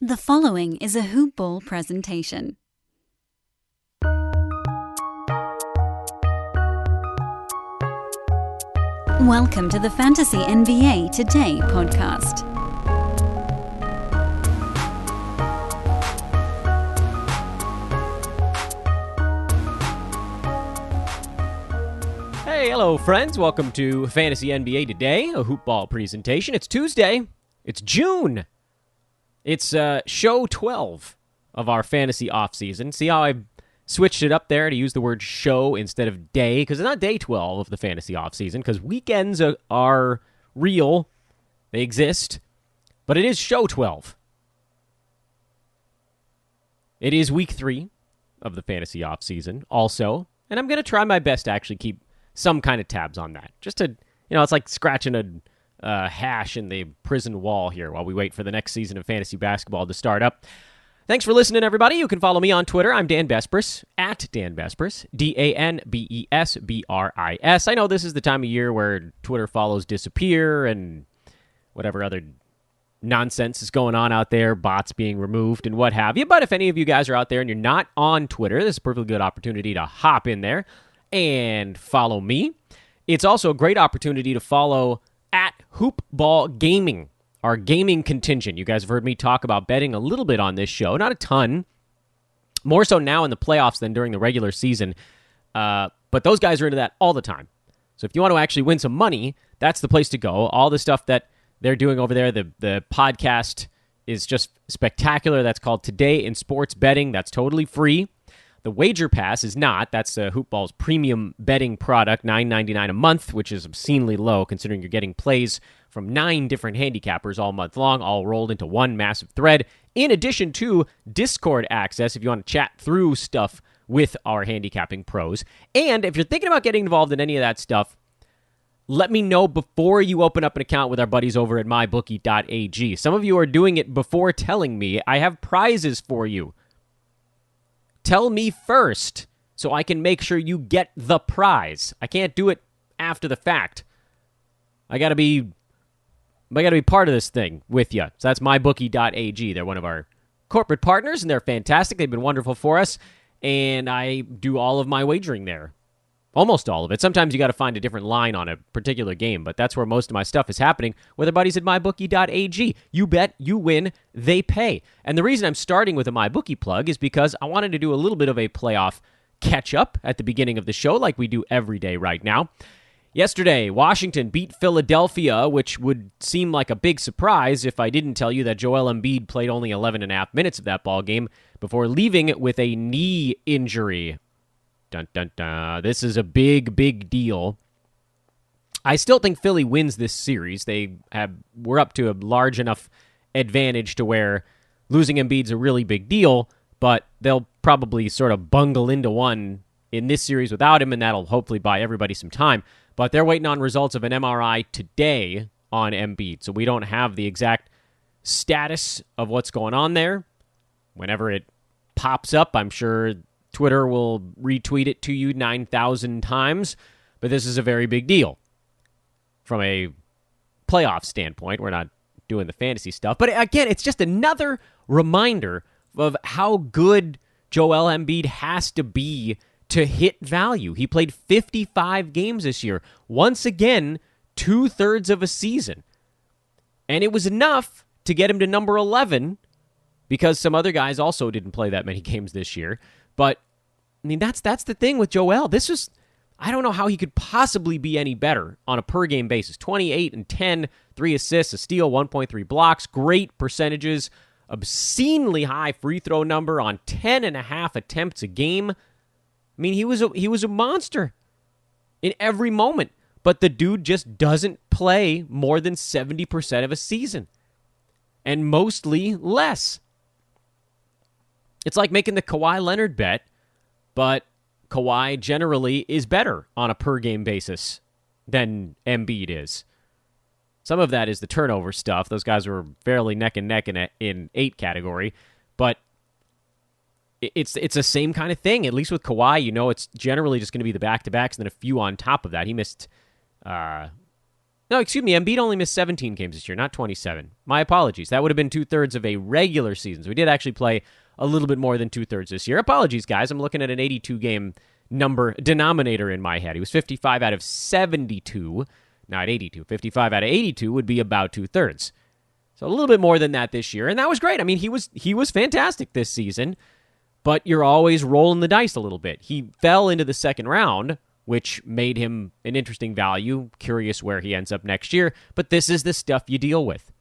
The following is a Hoop Ball presentation. Welcome to the Fantasy NBA Today podcast. Hey, hello friends. Welcome to Fantasy NBA Today, a Hoop Ball presentation. It's Tuesday. It's June. It's show 12 of our fantasy offseason. See how I switched it up there to use the word show instead of day? Because it's not day 12 of the fantasy offseason, because weekends are real. They exist. But it is show 12. It is week 3 of the fantasy offseason also. And I'm going to try my best to actually keep some kind of tabs on that. Just to, it's like scratching a hash in the prison wall here while we wait for the next season of fantasy basketball to start up. Thanks for listening, everybody. You can follow me on Twitter. I'm Dan Besbris, at Dan Besbris, DanBesbris. I know this is the time of year where Twitter follows disappear and whatever other nonsense is going on out there, bots being removed and what have you. But if any of you guys are out there and you're not on Twitter, this is a perfectly good opportunity to hop in there and follow me. It's also a great opportunity to follow at Hoop Ball Gaming, our gaming contingent. You guys have heard me talk about betting a little bit on this show, not a ton, more so now in the playoffs than during the regular season, but those guys are into that all the time. So if you want to actually win some money, that's the place to go. All the stuff that they're doing over there, the podcast is just spectacular. That's called Today in Sports Betting. That's totally free. The Wager Pass is not. That's Hoop Ball's premium betting product, $9.99 a month, which is obscenely low considering you're getting plays from 9 different handicappers all month long, all rolled into one massive thread, in addition to Discord access if you want to chat through stuff with our handicapping pros. And if you're thinking about getting involved in any of that stuff, let me know before you open up an account with our buddies over at mybookie.ag. Some of you are doing it before telling me. I have prizes for you. Tell me first so I can make sure you get the prize. I can't do it after the fact. I got to be part of this thing with you. So that's mybookie.ag. They're one of our corporate partners, and they're fantastic. They've been wonderful for us, and I do all of my wagering there. Almost all of it. Sometimes you got to find a different line on a particular game, but that's where most of my stuff is happening with our buddies at mybookie.ag. You bet, you win, they pay. And the reason I'm starting with a MyBookie plug is because I wanted to do a little bit of a playoff catch-up at the beginning of the show like we do every day right now. Yesterday, Washington beat Philadelphia, which would seem like a big surprise if I didn't tell you that Joel Embiid played only 11 and a half minutes of that ball game before leaving it with a knee injury. Dun, dun, dun. This is a big, big deal. I still think Philly wins this series. We're up to a large enough advantage to where losing Embiid's a really big deal, but they'll probably sort of bungle into one in this series without him, and that'll hopefully buy everybody some time. But they're waiting on results of an MRI today on Embiid, so we don't have the exact status of what's going on there. Whenever it pops up, I'm sure Twitter will retweet it to you 9,000 times, but this is a very big deal from a playoff standpoint. We're not doing the fantasy stuff, but again, it's just another reminder of how good Joel Embiid has to be to hit value. He played 55 games this year, once again, 2/3 of a season, and it was enough to get him to number 11 because some other guys also didn't play that many games this year. But, I mean, that's the thing with Joel. I don't know how he could possibly be any better on a per-game basis. 28 and 10, 3 assists, a steal, 1.3 blocks, great percentages, obscenely high free throw number on 10.5 attempts a game. I mean, he was a monster in every moment. But the dude just doesn't play more than 70% of a season. And mostly less. It's like making the Kawhi Leonard bet, but Kawhi generally is better on a per-game basis than Embiid is. Some of that is the turnover stuff. Those guys were fairly neck and neck in 8 category, but it's the same kind of thing. At least with Kawhi, it's generally just going to be the back-to-backs and then a few on top of that. He missed No, excuse me. Embiid only missed 17 games this year, not 27. My apologies. That would have been 2/3 of a regular season. So we did actually play a little bit more than 2/3 this year. Apologies, guys. I'm looking at an 82-game denominator in my head. He was 55 out of 72, not 82. 55 out of 82 would be about 2/3. So a little bit more than that this year, and that was great. I mean, he was fantastic this season, but you're always rolling the dice a little bit. He fell into the second round, which made him an interesting value. Curious where he ends up next year, but this is the stuff you deal with.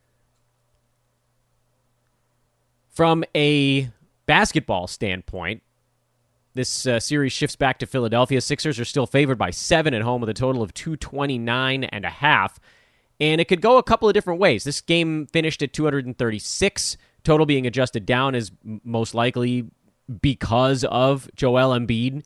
From a basketball standpoint, this series shifts back to Philadelphia. Sixers are still favored by 7 at home with a total of 229.5, and it could go a couple of different ways. This game finished at 236, total being adjusted down is most likely because of Joel Embiid.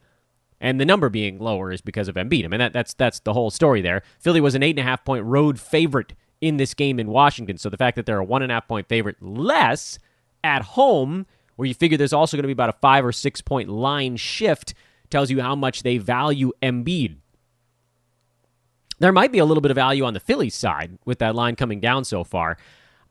And the number being lower is because of Embiid. I mean, that's the whole story there. Philly was an 8.5-point road favorite in this game in Washington. So the fact that they're a 1.5-point favorite less at home, where you figure there's also going to be about a 5 or 6 point line shift, tells you how much they value Embiid. There might be a little bit of value on the Phillies side with that line coming down so far.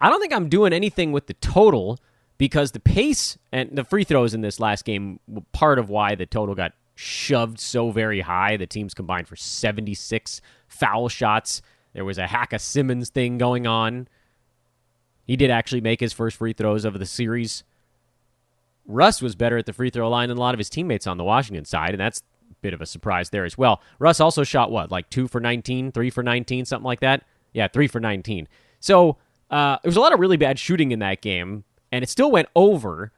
I don't think I'm doing anything with the total because the pace and the free throws in this last game were part of why the total got shoved so very high. The teams combined for 76 foul shots. There was a Hack-a-Simmons thing going on. He did actually make his first free throws of the series. Russ was better at the free throw line than a lot of his teammates on the Washington side, and that's a bit of a surprise there as well. Russ also shot, like 2 for 19, 3 for 19, something like that? Yeah, 3 for 19. So there was a lot of really bad shooting in that game, and it still went over,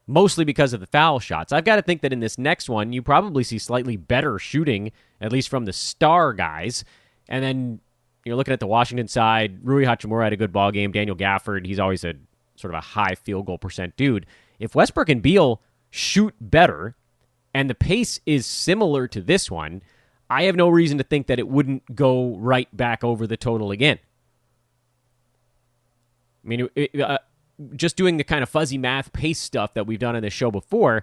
mostly because of the foul shots. I've got to think that in this next one, you probably see slightly better shooting, at least from the star guys. And then you're looking at the Washington side. Rui Hachimura had a good ball game. Daniel Gafford, he's always a sort of a high field goal percent dude. If Westbrook and Beal shoot better, and the pace is similar to this one, I have no reason to think that it wouldn't go right back over the total again. I mean, just doing the kind of fuzzy math pace stuff that we've done on this show before,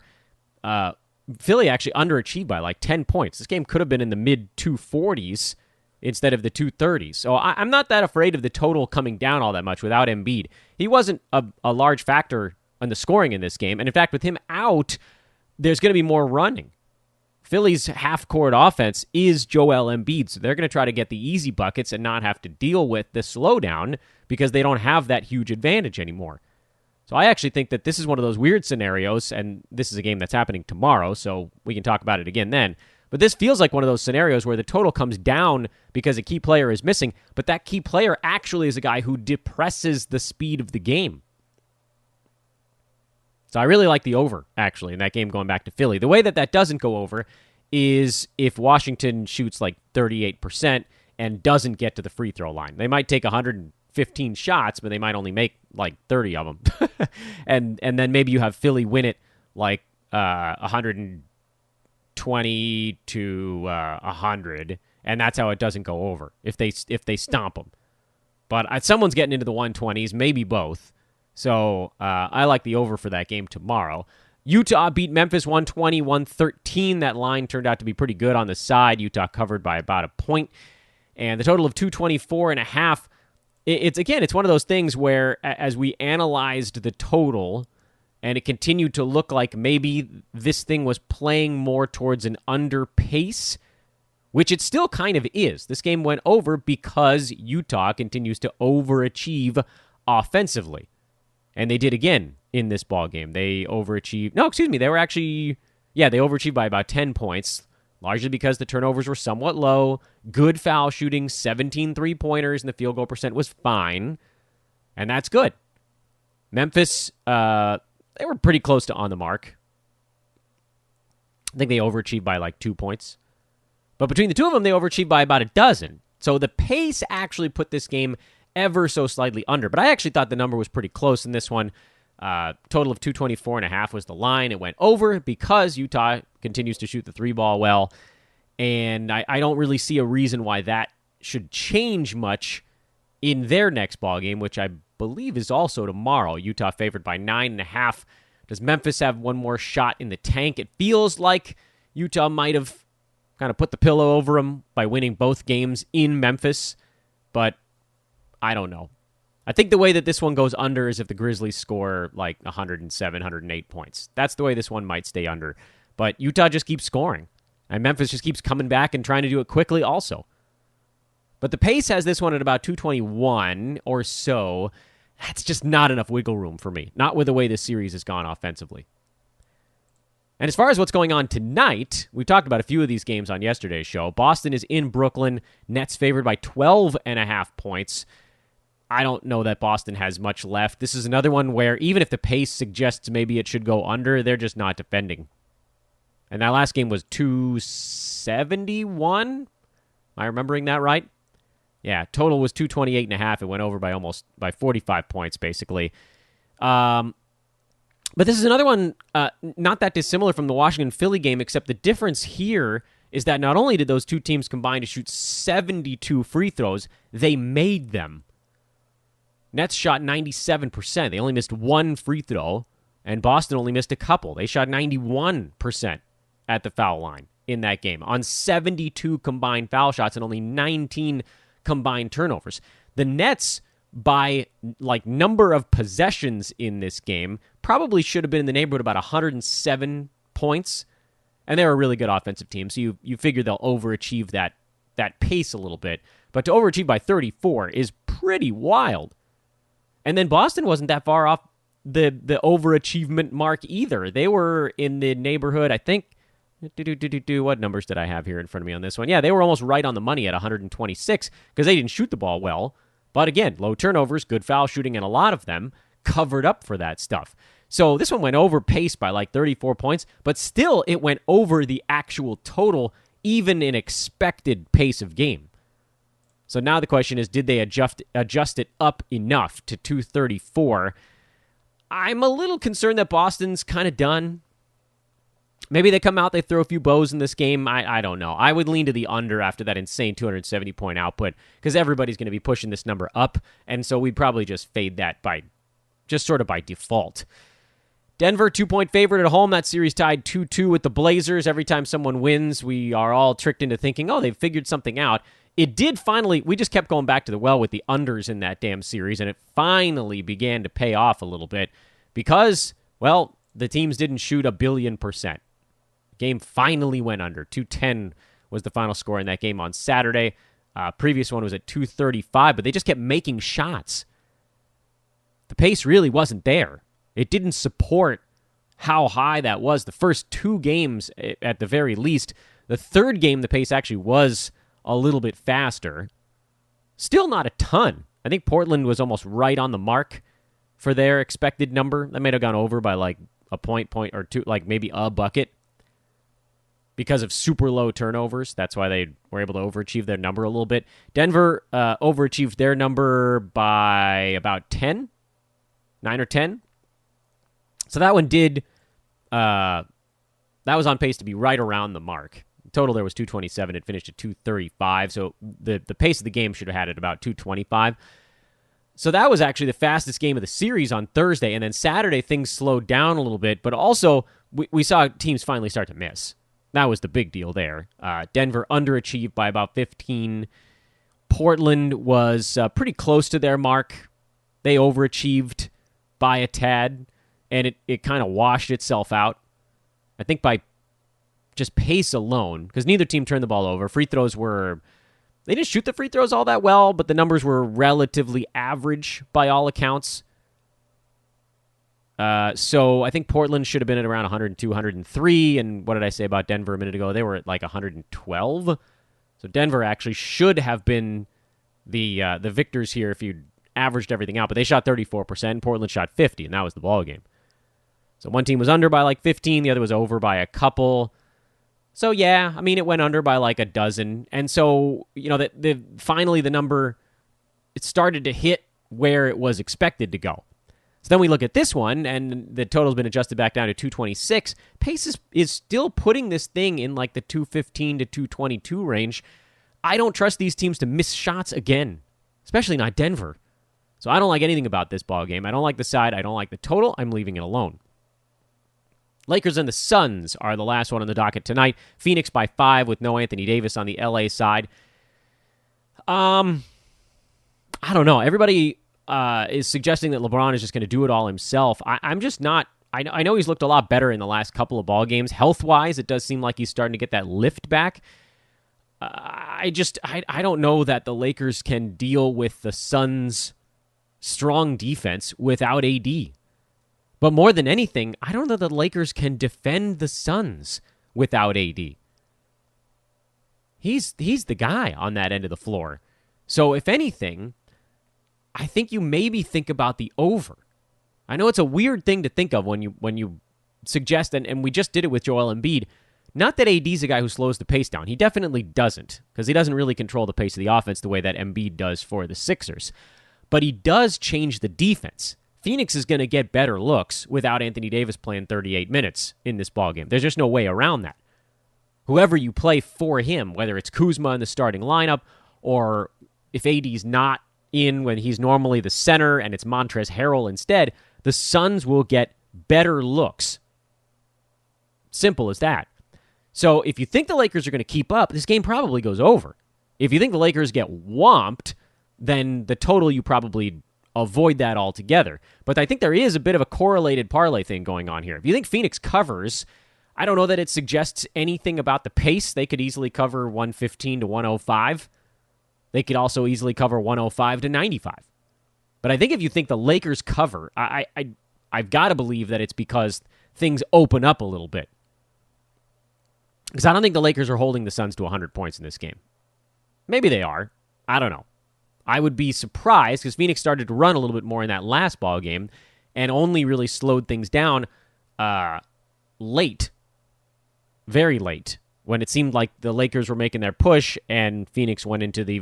Philly actually underachieved by like 10 points. This game could have been in the mid-240s instead of the 230s. So I'm not that afraid of the total coming down all that much without Embiid. He wasn't a large factor on the scoring in this game. And in fact, with him out, there's going to be more running. Philly's half-court offense is Joel Embiid, so they're going to try to get the easy buckets and not have to deal with the slowdown because they don't have that huge advantage anymore. So I actually think that this is one of those weird scenarios, and this is a game that's happening tomorrow, so we can talk about it again then. But this feels like one of those scenarios where the total comes down because a key player is missing, but that key player actually is a guy who depresses the speed of the game. So I really like the over, actually, in that game going back to Philly. The way that doesn't go over is if Washington shoots like 38% and doesn't get to the free throw line. They might take 115 shots, but they might only make like 30 of them. and then maybe you have Philly win it like 120 to 100, and that's how it doesn't go over if they stomp them. But someone's getting into the 120s, maybe both. So I like the over for that game tomorrow. Utah beat Memphis 120-113. That line turned out to be pretty good on the side. Utah covered by about a point. And the total of 224.5. It's one of those things where as we analyzed the total and it continued to look like maybe this thing was playing more towards an under pace, which it still kind of is. This game went over because Utah continues to overachieve offensively. And they did again in this ball game. They overachieved. No, excuse me. They overachieved by about 10 points, largely because the turnovers were somewhat low. Good foul shooting, 17 three-pointers, and the field goal percent was fine. And that's good. Memphis, they were pretty close to on the mark. I think they overachieved by like 2 points. But between the two of them, they overachieved by about a dozen. So the pace actually put this game ever so slightly under. But I actually thought the number was pretty close in this one. Total of 224.5 was the line. It went over because Utah continues to shoot the three ball well. And I don't really see a reason why that should change much in their next ball game, which I believe is also tomorrow. Utah favored by 9.5. Does Memphis have one more shot in the tank? It feels like Utah might have kind of put the pillow over them by winning both games in Memphis. but I don't know. I think the way that this one goes under is if the Grizzlies score like 107, 108 points. That's the way this one might stay under. But Utah just keeps scoring. And Memphis just keeps coming back and trying to do it quickly also. But the pace has this one at about 221 or so. That's just not enough wiggle room for me. Not with the way this series has gone offensively. And as far as what's going on tonight, we talked about a few of these games on yesterday's show. Boston is in Brooklyn. Nets favored by 12.5 points. I don't know that Boston has much left. This is another one where even if the pace suggests maybe it should go under, they're just not defending. And that last game was 271. Am I remembering that right? Yeah, total was 228.5. It went over by 45 points, basically. But this is another one not that dissimilar from the Washington-Philly game, except the difference here is that not only did those two teams combine to shoot 72 free throws, they made them. Nets shot 97%. They only missed one free throw, and Boston only missed a couple. They shot 91% at the foul line in that game on 72 combined foul shots and only 19 combined turnovers. The Nets, by like number of possessions in this game, probably should have been in the neighborhood about 107 points, and they're a really good offensive team, so you figure they'll overachieve that pace a little bit. But to overachieve by 34 is pretty wild. And then Boston wasn't that far off the overachievement mark either. They were in the neighborhood, I think. What numbers did I have here in front of me on this one? Yeah, they were almost right on the money at 126 because they didn't shoot the ball well. But again, low turnovers, good foul shooting, and a lot of them covered up for that stuff. So this one went over pace by like 34 points, but still it went over the actual total, even in expected pace of game. So now the question is, did they adjust it up enough to 234? I'm a little concerned that Boston's kind of done. Maybe they come out, they throw a few bows in this game. I don't know. I would lean to the under after that insane 270-point output because everybody's going to be pushing this number up, and so we'd probably just fade that by default. Denver, 2-point favorite at home. That series tied 2-2 with the Blazers. Every time someone wins, we are all tricked into thinking, oh, they've figured something out. It did finally, we just kept going back to the well with the unders in that damn series, and it finally began to pay off a little bit because, well, the teams didn't shoot 1,000,000,000%. Game finally went under. 210 was the final score in that game on Saturday. Previous one was at 235, but they just kept making shots. The pace really wasn't there. It didn't support how high that was. The first two games, at the very least. The third game, the pace actually was a little bit faster. Still not a ton. I think Portland was almost right on the mark for their expected number. That may have gone over by like a point or two, like maybe a bucket. Because of super low turnovers. That's why they were able to overachieve their number a little bit. Denver overachieved their number by about 10, 9 or 10. So that one that was on pace to be right around the mark. Total there was 227. It finished at 235. So the pace of the game should have had it about 225. So that was actually the fastest game of the series on Thursday. And then Saturday, things slowed down a little bit. But also, we saw teams finally start to miss. That was the big deal there. Denver underachieved by about 15. Portland was pretty close to their mark. They overachieved by a tad, and it kind of washed itself out. I think by just pace alone, because neither team turned the ball over. Free throws they didn't shoot the free throws all that well, but the numbers were relatively average by all accounts. So I think Portland should have been at around 102, 103. And what did I say about Denver a minute ago? They were at like 112. So Denver actually should have been the victors here if you averaged everything out. But they shot 34%. Portland shot 50, and that was the ball game. So one team was under by like 15. The other was over by a couple. So yeah, I mean, it went under by like a dozen. And so, finally the number, it started to hit where it was expected to go. So then we look at this one, and the total's been adjusted back down to 226. Pace is still putting this thing in like the 215 to 222 range. I don't trust these teams to miss shots again, especially not Denver. So I don't like anything about this ball game. I don't like the side. I don't like the total. I'm leaving it alone. Lakers and the Suns are the last one on the docket tonight. Phoenix by 5 with no Anthony Davis on the LA side. I don't know. Everybody is suggesting that LeBron is just going to do it all himself. I'm just not. I know he's looked a lot better in the last couple of ball games. Health-wise, it does seem like he's starting to get that lift back. I don't know that the Lakers can deal with the Suns' strong defense without AD. But more than anything, I don't know that the Lakers can defend the Suns without AD. He's the guy on that end of the floor. So if anything, I think you maybe think about the over. I know it's a weird thing to think of when you suggest, and we just did it with Joel Embiid. Not that AD's a guy who slows the pace down. He definitely doesn't, because he doesn't really control the pace of the offense the way that Embiid does for the Sixers. But he does change the defense. Phoenix is going to get better looks without Anthony Davis playing 38 minutes in this ballgame. There's just no way around that. Whoever you play for him, whether it's Kuzma in the starting lineup, or if AD's not in when he's normally the center and it's Montrezl Harrell instead, the Suns will get better looks. Simple as that. So if you think the Lakers are going to keep up, this game probably goes over. If you think the Lakers get whomped, then the total, you probably avoid that altogether. But I think there is a bit of a correlated parlay thing going on here. If you think Phoenix covers, I don't know that it suggests anything about the pace. They could easily cover 115 to 105. They could also easily cover 105 to 95. But I think if you think the Lakers cover, I've got to believe that it's because things open up a little bit. Because I don't think the Lakers are holding the Suns to 100 points in this game. Maybe they are. I don't know. I would be surprised because Phoenix started to run a little bit more in that last ball game and only really slowed things down late, very late, when it seemed like the Lakers were making their push and Phoenix went into the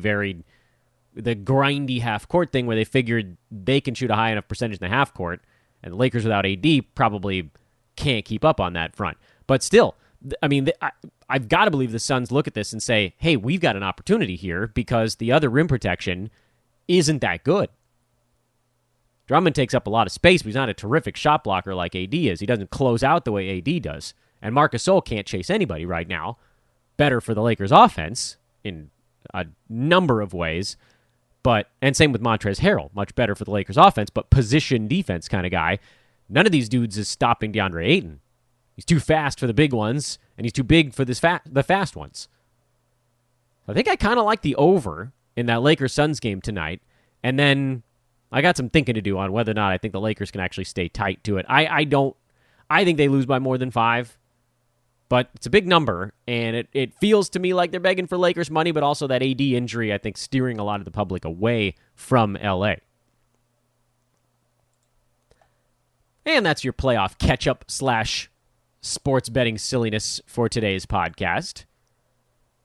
grindy half-court thing where they figured they can shoot a high enough percentage in the half-court, and the Lakers without AD probably can't keep up on that front. But still, I mean, I've got to believe the Suns look at this and say, hey, we've got an opportunity here because the other rim protection isn't that good. Drummond takes up a lot of space, but he's not a terrific shot blocker like AD is. He doesn't close out the way AD does. And Marc Gasol can't chase anybody right now. Better for the Lakers' offense in a number of ways. And same with Montrezl Harrell. Much better for the Lakers' offense, but position defense kind of guy. None of these dudes is stopping DeAndre Ayton. He's too fast for the big ones, and he's too big for the fast ones. I think I kind of like the over in that Lakers-Suns game tonight, and then I got some thinking to do on whether or not I think the Lakers can actually stay tight to it. I think they lose by more than 5, but it's a big number, and it feels to me like they're begging for Lakers money, but also that AD injury, I think, steering a lot of the public away from L.A. And that's your playoff catch-up / sports betting silliness for today's podcast.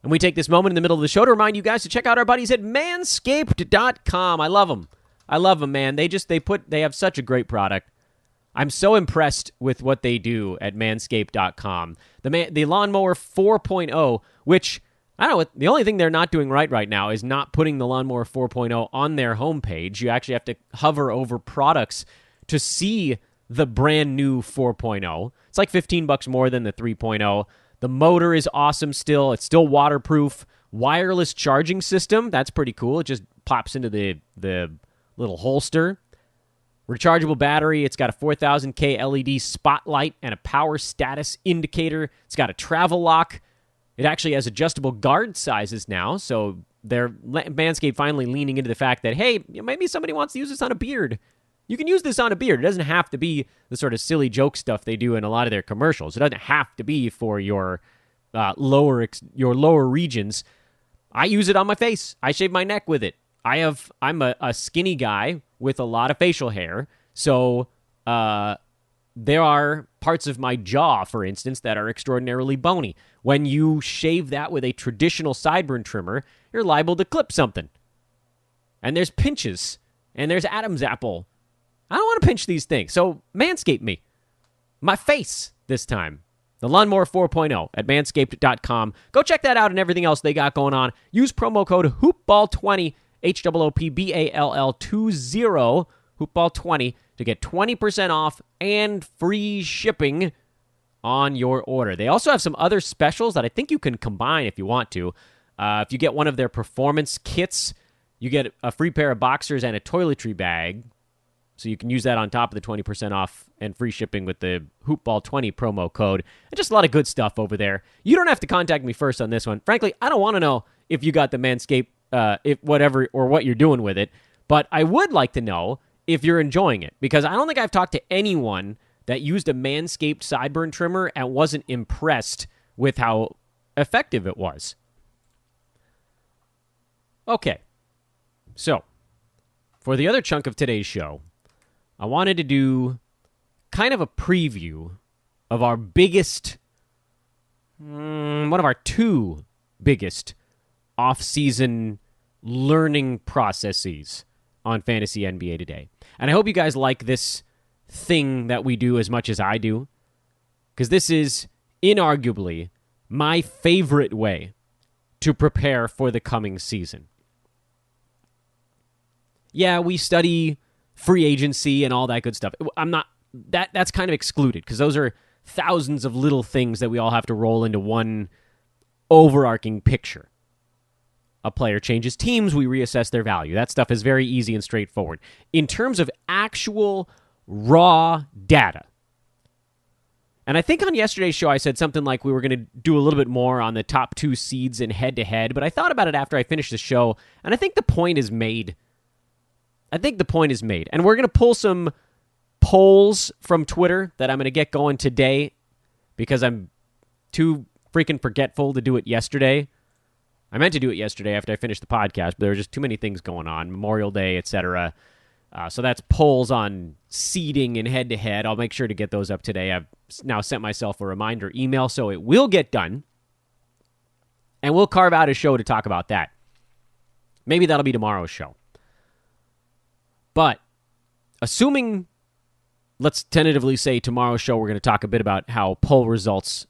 And we take this moment in the middle of the show to remind you guys to check out our buddies at Manscaped.com. I love them, man. They have such a great product. I'm so impressed with what they do at Manscaped.com. The Lawnmower 4.0, which, I don't know, the only thing they're not doing right now is not putting the Lawnmower 4.0 on their homepage. You actually have to hover over products to see the brand new 4.0. It's like $15 more than the 3.0. The motor is awesome still. It's still waterproof. Wireless charging system. That's pretty cool. It just pops into the little holster. Rechargeable battery. It's got a 4000K LED spotlight and a power status indicator. It's got a travel lock. It actually has adjustable guard sizes now. So Manscaped finally leaning into the fact that, hey, maybe somebody wants to use this on a beard. You can use this on a beard. It doesn't have to be the sort of silly joke stuff they do in a lot of their commercials. It doesn't have to be for your lower regions. I use it on my face. I shave my neck with it. I'm a skinny guy with a lot of facial hair, so there are parts of my jaw, for instance, that are extraordinarily bony. When you shave that with a traditional sideburn trimmer, you're liable to clip something. And there's pinches, and there's Adam's apple. I don't want to pinch these things, so Manscaped me. My face this time. The Lawnmower 4.0 at Manscaped.com. Go check that out and everything else they got going on. Use promo code HOOPBALL20, HOOPBALL20, HOOPBALL20, to get 20% off and free shipping on your order. They also have some other specials that I think you can combine if you want to. If you get one of their performance kits, You get a free pair of boxers and a toiletry bag, so you can use that on top of the 20% off and free shipping with the Hoopball20 promo code. And just a lot of good stuff over there. You don't have to contact me first on this one. Frankly, I don't want to know if you got the Manscaped, what you're doing with it. But I would like to know if you're enjoying it, because I don't think I've talked to anyone that used a Manscaped sideburn trimmer and wasn't impressed with how effective it was. Okay, so for the other chunk of today's show, I wanted to do kind of a preview of our biggest, one of our two biggest off-season learning processes on Fantasy NBA today. And I hope you guys like this thing that we do as much as I do, because this is inarguably my favorite way to prepare for the coming season. Yeah, we study free agency and all that good stuff. That's kind of excluded, because those are thousands of little things that we all have to roll into one overarching picture. A player changes teams, we reassess their value. That stuff is very easy and straightforward. In terms of actual raw data, and I think on yesterday's show I said something like we were going to do a little bit more on the top two seeds in head-to-head, but I thought about it after I finished the show, and I think the point is made. And we're going to pull some polls from Twitter that I'm going to get going today, because I'm too freaking forgetful to do it yesterday. I meant to do it yesterday after I finished the podcast, but there were just too many things going on, Memorial Day, etc. So that's polls on seeding and head-to-head. I'll make sure to get those up today. I've now sent myself a reminder email, so it will get done. And we'll carve out a show to talk about that. Maybe that'll be tomorrow's show. But assuming, let's tentatively say tomorrow's show, we're going to talk a bit about how poll results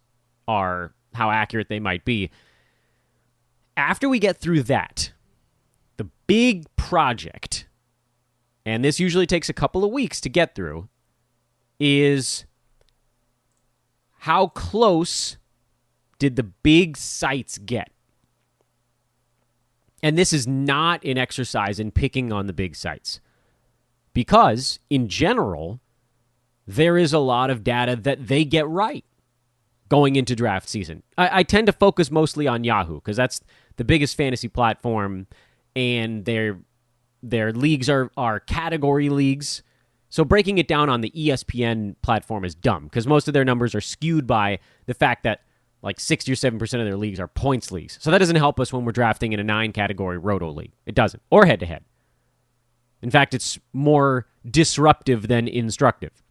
are, how accurate they might be. After we get through that, the big project, and this usually takes a couple of weeks to get through, is how close did the big sites get? And this is not an exercise in picking on the big sites, because in general, there is a lot of data that they get right going into draft season. I tend to focus mostly on Yahoo, because that's the biggest fantasy platform, and their leagues are category leagues. So breaking it down on the ESPN platform is dumb, because most of their numbers are skewed by the fact that like 60 or 7% of their leagues are points leagues. So that doesn't help us when we're drafting in a 9-category roto league. It doesn't. Or head-to-head. In fact, it's more disruptive than instructive.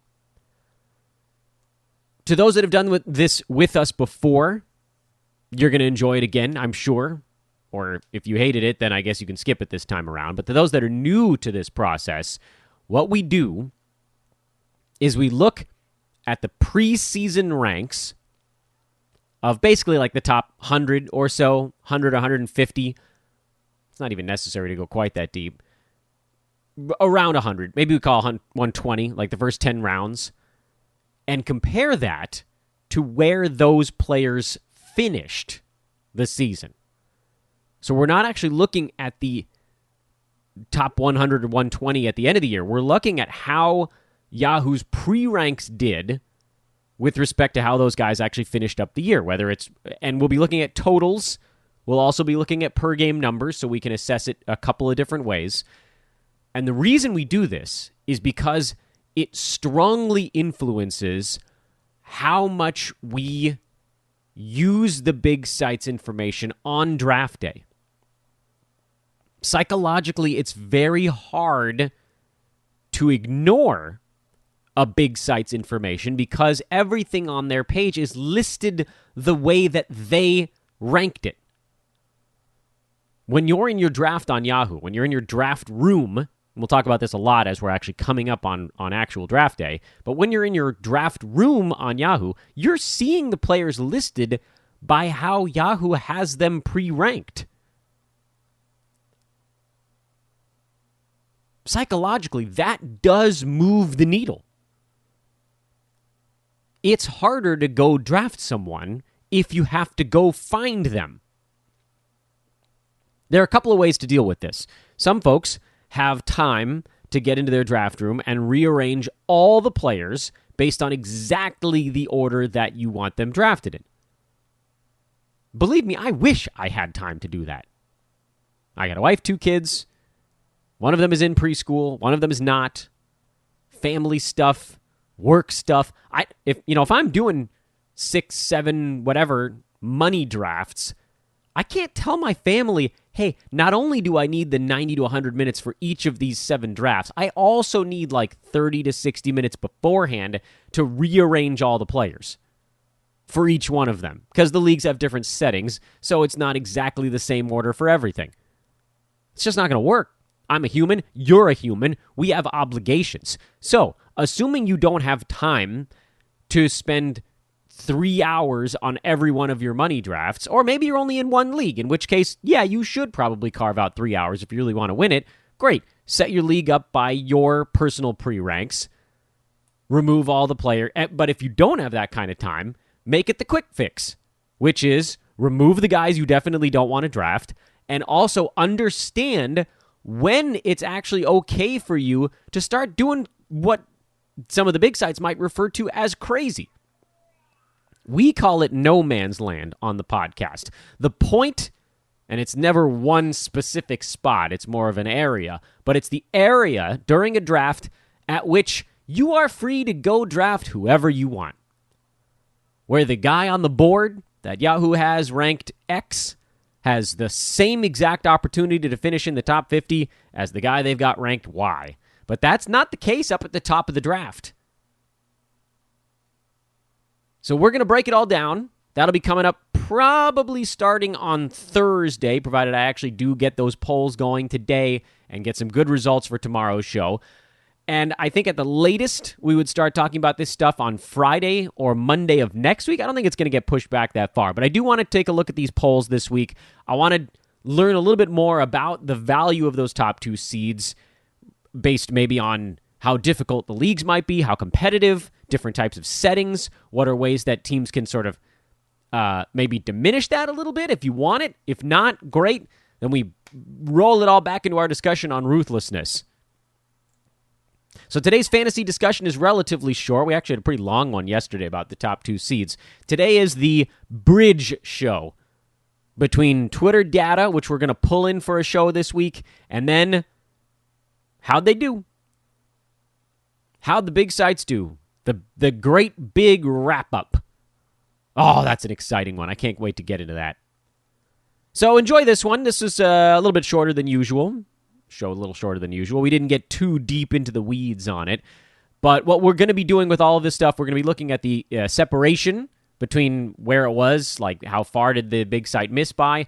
To those that have done this with us before, you're going to enjoy it again, I'm sure. Or if you hated it, then I guess you can skip it this time around. But to those that are new to this process, what we do is we look at the preseason ranks of basically like the top 100 or so, 100, 150. It's not even necessary to go quite that deep. Around 100. Maybe we call 120, like the first 10 rounds. And compare that to where those players finished the season. So we're not actually looking at the top 100 or 120 at the end of the year. We're looking at how Yahoo's pre-ranks did with respect to how those guys actually finished up the year. And we'll be looking at totals. We'll also be looking at per-game numbers, so we can assess it a couple of different ways. And the reason we do this is because it strongly influences how much we use the big sites information on draft day. Psychologically, it's very hard to ignore a big site's information, because everything on their page is listed the way that they ranked it. When you're in your draft on Yahoo, when you're in your draft room, and we'll talk about this a lot as we're actually coming up on actual draft day, but when you're in your draft room on Yahoo, you're seeing the players listed by how Yahoo has them pre-ranked. Psychologically, that does move the needle. It's harder to go draft someone if you have to go find them. There are a couple of ways to deal with this. Some folks have time to get into their draft room and rearrange all the players based on exactly the order that you want them drafted in. Believe me, I wish I had time to do that. I got a wife, 2 kids. One of them is in preschool. One of them is not. Family stuff, work stuff. If I'm doing 6, 7, whatever money drafts, I can't tell my family, hey, not only do I need the 90 to 100 minutes for each of these 7 drafts, I also need like 30 to 60 minutes beforehand to rearrange all the players for each one of them, because the leagues have different settings, so it's not exactly the same order for everything. It's just not going to work. I'm a human. You're a human. We have obligations. So, assuming you don't have time to spend 3 hours on every one of your money drafts, or maybe you're only in one league, in which case, yeah, you should probably carve out 3 hours if you really want to win it. Great. Set your league up by your personal pre-ranks. Remove all the player. But if you don't have that kind of time, make it the quick fix, which is remove the guys you definitely don't want to draft, and also understand when it's actually okay for you to start doing what some of the big sites might refer to as crazy. We call it no man's land on the podcast. The point, and it's never one specific spot, it's more of an area, but it's the area during a draft at which you are free to go draft whoever you want. Where the guy on the board that Yahoo has ranked X has the same exact opportunity to finish in the top 50 as the guy they've got ranked Y. But that's not the case up at the top of the draft. So we're going to break it all down. That'll be coming up probably starting on Thursday, provided I actually do get those polls going today and get some good results for tomorrow's show. And I think at the latest, we would start talking about this stuff on Friday or Monday of next week. I don't think it's going to get pushed back that far, but I do want to take a look at these polls this week. I want to learn a little bit more about the value of those top 2 seeds based maybe on how difficult the leagues might be, how competitive, different types of settings, what are ways that teams can sort of maybe diminish that a little bit if you want it. If not, great. Then we roll it all back into our discussion on ruthlessness. So today's fantasy discussion is relatively short. We actually had a pretty long one yesterday about the top 2 seeds. Today is the bridge show between Twitter data, which we're going to pull in for a show this week, and then how'd they do? How'd the big sites do? The great big wrap-up. Oh, that's an exciting one. I can't wait to get into that. So enjoy this one. This is a little bit shorter than usual. Show a little shorter than usual. We didn't get too deep into the weeds on it. But what we're going to be doing with all of this stuff, we're going to be looking at the separation between where it was, like how far did the big site miss by,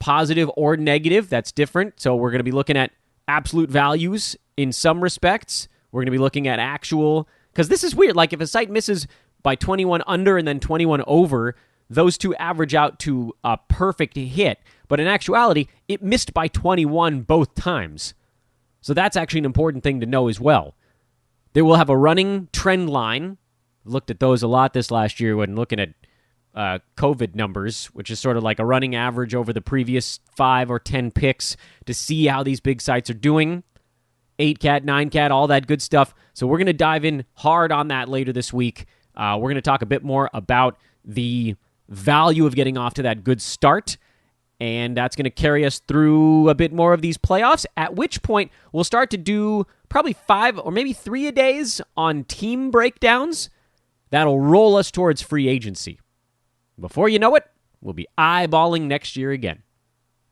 positive or negative, that's different. So we're going to be looking at absolute values in some respects. We're going to be looking at actual, because this is weird. Like if a site misses by 21 under and then 21 over, those two average out to a perfect hit. But in actuality, it missed by 21 both times. So that's actually an important thing to know as well. They will have a running trend line. Looked at those a lot this last year when looking at COVID numbers, which is sort of like a running average over the previous 5 or 10 picks to see how these big sites are doing. 8-cat, 9-cat, all that good stuff. So we're going to dive in hard on that later this week. We're going to talk a bit more about the value of getting off to that good start. And that's going to carry us through a bit more of these playoffs, at which point we'll start to do probably 5 or maybe 3 a days on team breakdowns. That'll roll us towards free agency. Before you know it, we'll be eyeballing next year again.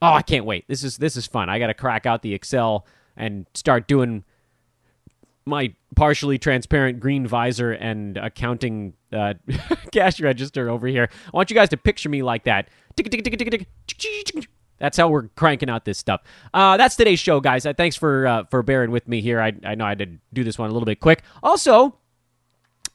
Oh, I can't wait. This is fun. I got to crack out the Excel and start doing my partially transparent green visor and accounting cash register over here. I want you guys to picture me like that. That's how we're cranking out this stuff. That's today's show, guys. Thanks for bearing with me here. I know I had to do this one a little bit quick. Also,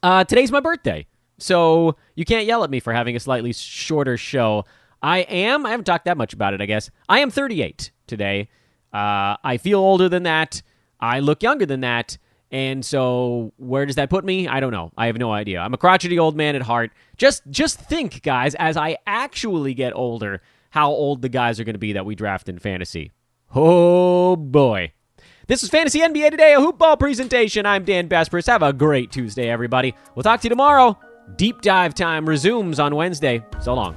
today's my birthday, so you can't yell at me for having a slightly shorter show. I haven't talked that much about it, I guess. I am 38 today. I feel older than that. I look younger than that. And so where does that put me? I don't know. I have no idea. I'm a crotchety old man at heart. Just think, guys, as I actually get older, how old the guys are going to be that we draft in fantasy. Oh, boy. This is Fantasy NBA Today, a hoop ball presentation. I'm Dan Besbris. Have a great Tuesday, everybody. We'll talk to you tomorrow. Deep dive time resumes on Wednesday. So long.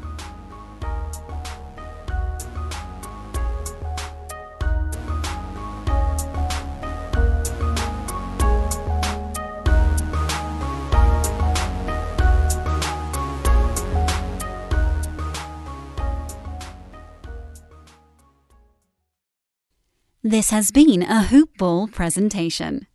This has been a Hoop Ball presentation.